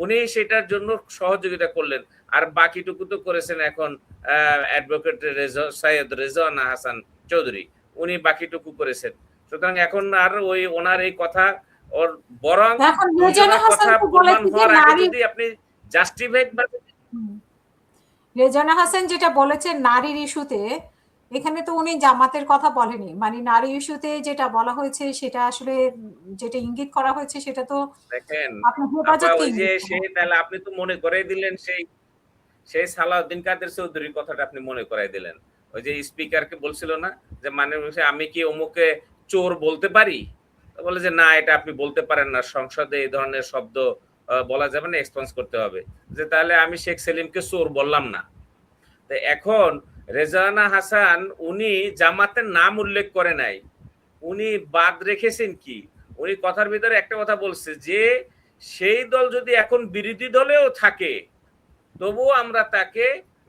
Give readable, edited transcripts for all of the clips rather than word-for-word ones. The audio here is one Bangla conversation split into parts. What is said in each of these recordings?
উনি সেটার জন্য সহযোগিতা করলেন। আর বাকিটুকু তো করেছেন এখন অ্যাডভোকেট সৈয়দ রেজওয়ানা হাসান চৌধুরী, উনি বাকিটুকু করেছেন। সুতরাং এখন আর ওই ওনার এই কথা ওর বরং এখন রেজানা দুইজনের হাসান কথা তো প্রমাণ বলেছে যে হওয়ার আগে নারী, যদি আপনি জাস্টিফাইড রেজানা হাসান যেটা বলেছেন নারীর ইস্যুতে, এখানে তো উনি জামাতের কথা বলেনি, মানে নারী ইস্যুতে যেটা বলা হয়েছে সেটা আসলে যেটা ইঙ্গিত করা হয়েছে সেটা তো দেখেন আপনার আপা, হেফাজতকে ওই যে ইঙ্গিত সে করা। তাহলে আপনি তো মনে করাই দিলেন সেই সেই সালাউদ্দিন কাদের চৌধুরীর কথাটা আপনি মনে করাই দিলেন। ওই যে স্পিকারকে বলছিল না যে মানে আমি কি অমুকে চোর বলতে পারি, বলে যে না এটা আপনি বলতে পারেন না, সংসদে এই ধরনের শব্দ বলা যাবে না, এক্সপেন্স করতে হবে। যে তাহলে আমি শেখ সেলিমকে চোর বললাম না। তো এখন রেজানা হাসান উনি জামাতের নাম উল্লেখ করে নাই, উনি বাদ রেখেছেন কি, উনি কথার ভিতরে একটা কথা বলছে যে সেই দল যদি এখন বিরোধী দলেও থাকে তবুও আমরা তাকে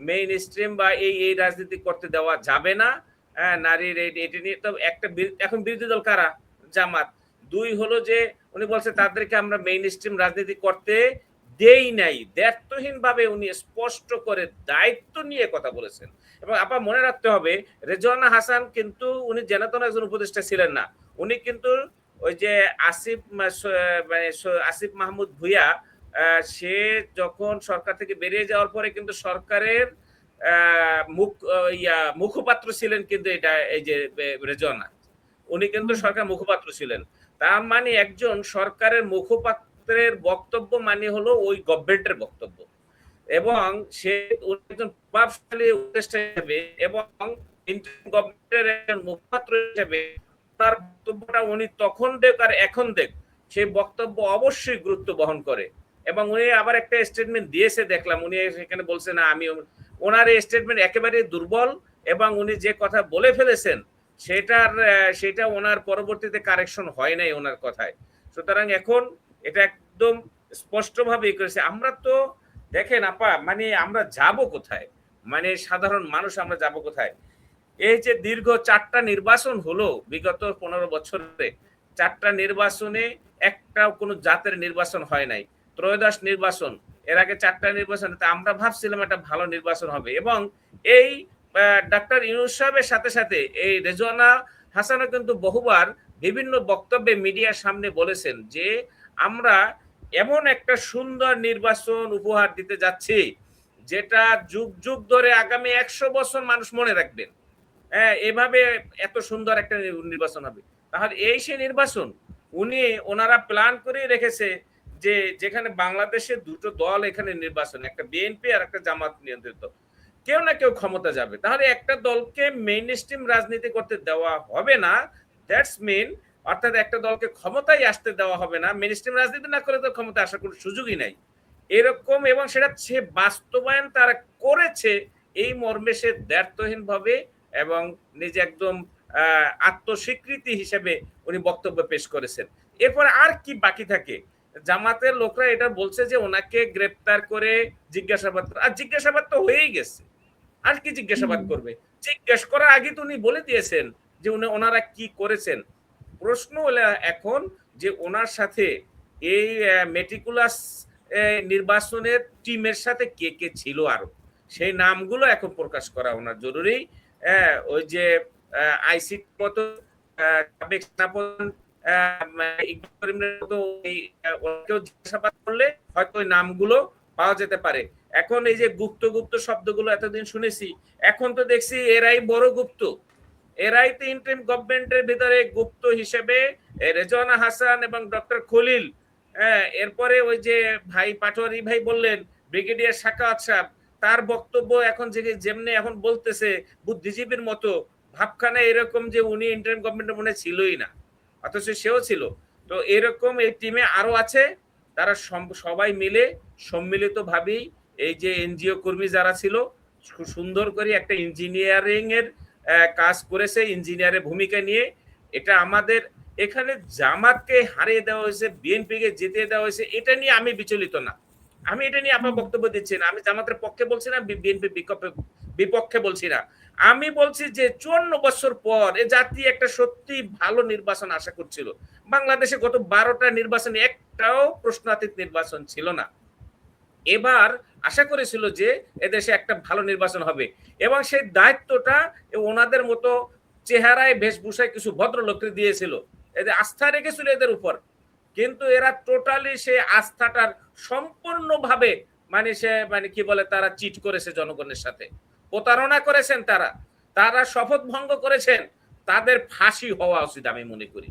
মেইন স্ট্রিম বা এই রাজনীতি করতে দেওয়া যাবে না। হ্যাঁ, নারীর এটি নিয়ে তো একটা এখন বিরোধী দল কারা, জামাত। দুই হলো যে উনি বলছে তাদেরকে আমরা মেইন স্ট্রিম রাজনীতি করতে দেই নাই, দায়িত্বহীন ভাবে উনি স্পষ্ট করে দায়িত্ব নিয়ে কথা বলেছেন। এবং আপা মনে রাখতে হবে রেজওয়ানা হাসান কিন্তু উনি জেনাতন একজন উপদেষ্টা ছিলেন না, উনি কিন্তু ওই যে আসিফ আসিফ মাহমুদ ভুইয়া সে যখন সরকার থেকে বেরিয়ে যাওয়ার পরে কিন্তু সরকারের মুখপাত্র ছিলেন কিন্তু এটা এই যে রেজওয়ানা, উনি কিন্তু সরকার মুখপাত্র ছিলেন। তার মানে একজন সরকারের মুখপাত্রের বক্তব্য মানে হলো ওই গভর্নমেন্টের বক্তব্য, এবং সে একজন প্রভাবশালী উপদেষ্টা হিসেবে এবং গভর্নমেন্টের একজন মুখপাত্র হিসেবে তার বক্তব্যটা উনি তখন দেখ আর এখন দেখ সেই বক্তব্য অবশ্যই গুরুত্ব বহন করে। এবং উনি আবার একটা স্টেটমেন্ট দিয়েছে দেখলাম, উনি সেখানে বলছে না আমি, ওনার এই স্টেটমেন্ট একেবারে দুর্বল এবং উনি যে কথা বলে ফেলেছেন সেটা ওনার পরবর্তীতে কারেকশন হয় নাই ওনার কথায়। সুতরাং এখন এটা একদম স্পষ্টভাবে করেছে। আমরা তো দেখেন আপা, মানে আমরা যাব কোথায়, মানে সাধারণ মানুষ আমরা যাব কোথায়? এই যে দীর্ঘ 4টা নির্বাচন হলো বিগত 15 বছরে, 4টা নির্বাচনে একটাও কোনো জাতের নির্বাচন হয় নাই। ত্রয়োদশ নির্বাচন, এর আগে 4টা নির্বাচন, আমরা ভাবছিলাম একটা ভালো নির্বাচন হবে। এবং এই ডাক্তার ইউনূস সাহেবের সাথে সাথে এই রেজওয়ানা হাসানও কিন্তু বহুবার বিভিন্ন বক্তব্যে মিডিয়ার সামনে বলেছেন যে আমরা এমন একটা সুন্দর নির্বাচন উপহার দিতে যাচ্ছি যেটা যুগ যুগ ধরে আগামী 100 বছর মানুষ মনে রাখবেন। হ্যাঁ, এভাবে এত সুন্দর একটা নির্বাচন হবে। তাহলে এই সেই নির্বাচন উনি ওনারা প্ল্যান করে রেখেছে যে যেখানে বাংলাদেশে দুটো দল এখানে নির্বাচন, একটা বিএনপি আর একটা জামাত নিয়ন্ত্রিত, কেউ না কেউ ক্ষমতা যাবে। তাহলে একটা দলকে মেইন স্ট্রিম রাজনীতি করতে দেওয়া হবে না, দ্যাটস মিন, অর্থাৎ একটা দলকে ক্ষমতায় আসতে দেওয়া হবে না। মেইন স্ট্রিম রাজনীতি না করে তো ক্ষমতা আসার কোনো সুযোগই নাই এরকম। এবং সেটা সে বাস্তবায়ন তারা করেছে এই মর্মে সে দ্ব্যর্থহীন ভাবে এবং নিজে একদম আত্মস্বীকৃতি হিসেবে উনি বক্তব্য পেশ করেছেন। এরপর আর কি বাকি থাকে? জামাতের লোকরা এটা বলছে যে ওনাকে গ্রেপ্তার করে জিজ্ঞাসাবাদ, আর জিজ্ঞাসাবাদ তো হয়েই গেছে, আর কি জিজ্ঞাসাবাদ করবে? জিজ্ঞেস করার আগে তো উনি বলে দিয়েছেন যে ওনারা কি করেছেন। প্রশ্ন হলো এখন যে ওনার সাথে এই মেটিকুলাস নির্বাচনের টিমের সাথে কে কে ছিল, আরো সেই নামগুলো এখন প্রকাশ করা ওনার জরুরি। ওই যে আইসিটি মতো সাবেক সেনাপ্রধান ইকবাল করিমের মতো ওনাকেও জিজ্ঞাসাবাদ করলে হয়তো ওই নামগুলো পাওয়া যেতে পারে। এখন এই যে গুপ্ত গুপ্ত শব্দগুলো এতদিন শুনেছি, এখন তো দেখছি এরাই বড় গুপ্ত, এরাই তো ইন্টারিম গভর্নমেন্টের ভিতরে গুপ্ত হিসেবে রেজওয়ানা হাসান এবং ডক্টর খলিল। এরপরে ওই যে ভাই পাটোয়ারি ভাই বললেন ব্রিগেডিয়ার সাখাওয়াত সাহেব, তার বক্তব্য এখন যেমনি এখন বলতেছে বুদ্ধিজীবীর মতো, ভাবখানা এরকম যে উনি ইন্টারিম গভর্নমেন্টের মনে ছিলই না, অথচ সেও ছিল। তো এরকম এই টিমে আরো আছে, তারা সবাই মিলে সম্মিলিত ভাবেই এই যে এনজিও কর্মী যারা ছিল সুন্দর করে একটা ইঞ্জিনিয়ারিং এর কাজ করেছে, ইঞ্জিনিয়ারের ভূমিকা নিয়ে। এটা আমাদের এখানে জামাতকে হারিয়ে দেওয়া হয়েছে, বিএনপিকে জিতিয়ে দেওয়া হয়েছে, এটা নিয়ে আমি বিচলিত না। আমি এটা নিয়ে আপনার বক্তব্য দিচ্ছি না, আমি জামাতের পক্ষে বলছি না, বিএনপি বিপক্ষে বলছি না। আমি বলছি যে 54 বছর পর এ জাতি একটা সত্যি ভালো নির্বাচন আশা করছিল। বাংলাদেশে গত 12টা নির্বাচনে একটাও প্রশ্নাতীত নির্বাচন ছিল না। এবার আশা করেছিল যে এদেশে একটা ভালো নির্বাচন হবে এবং সেই দায়িত্বটা ওনাদের মতো চেহারায় বেশভূষায় কিছু ভদ্রলোককে দিয়েছিল, এদের আস্থা রেখেছিল এদের উপর। কিন্তু এরা টোটালি সেই আস্থাটার সম্পূর্ণভাবে মানে কি বলে তারা চিট করেছে জনগণের সাথে, প্রতারণা করেছেন তারা, তারা শপথ ভঙ্গ করেছেন। তাদের ফাঁসি হওয়া উচিত আমি মনে করি,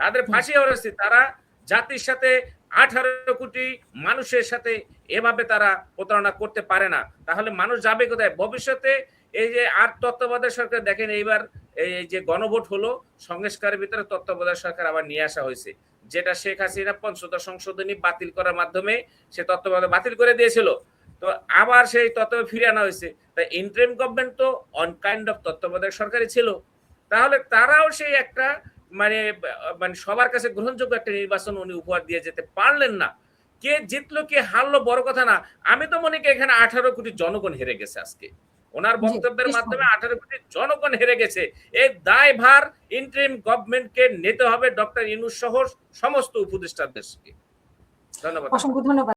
তাদের ফাঁসি হওয়া উচিত। তারা জাতির সাথে 18 কোটি মানুষের সাথে এভাবে তারা প্রতারণা করতে পারে না। তাহলে মানুষ যাবে কোথায় ভবিষ্যতে? এই যে আর তত্ত্বাবধায়ক সরকার দেখেন, এইবার এই যে গণভোট হলো, সংস্কারের ভিতরে তত্ত্বাবধায়ক সরকার আবার নিয়ে আসা হয়েছে, যেটা শেখ হাসিনা পঞ্চদশ সংশোধনী বাতিল করার মাধ্যমে সে তত্ত্বাবধায়ক বাতিল করে দিয়েছিল। তো আবার সেই তত্ত্বাবধায়ক ফিরে আনা হয়েছে। তাই ইন্টারিম গভর্নমেন্ট তো অন কাইন্ড অফ তত্ত্বাবধায়ক সরকারই ছিল। তাহলে তারাও সেই একটা মানে মানে সবার কাছে গ্রহণযোগ্য একটা নির্বাচন উনি উপহার দিয়ে যেতে পারলেন না। কে জিতলো কে হারলো বড় কথা না। আমি তো মনে করি এখানে 18 কোটি জনগণ হেরে গেছে আজকে। ওনার বক্তব্যের মাধ্যমে 18 কোটি জনগণ হেরে গেছে। এই দায়ভার ইন্টারিম গভর্নমেন্টকে নিতে হবে, ডক্টর ইউনূস সহ সমস্ত উপদেষ্টাদেরকে। ধন্যবাদ। অসংখ্য ধন্যবাদ।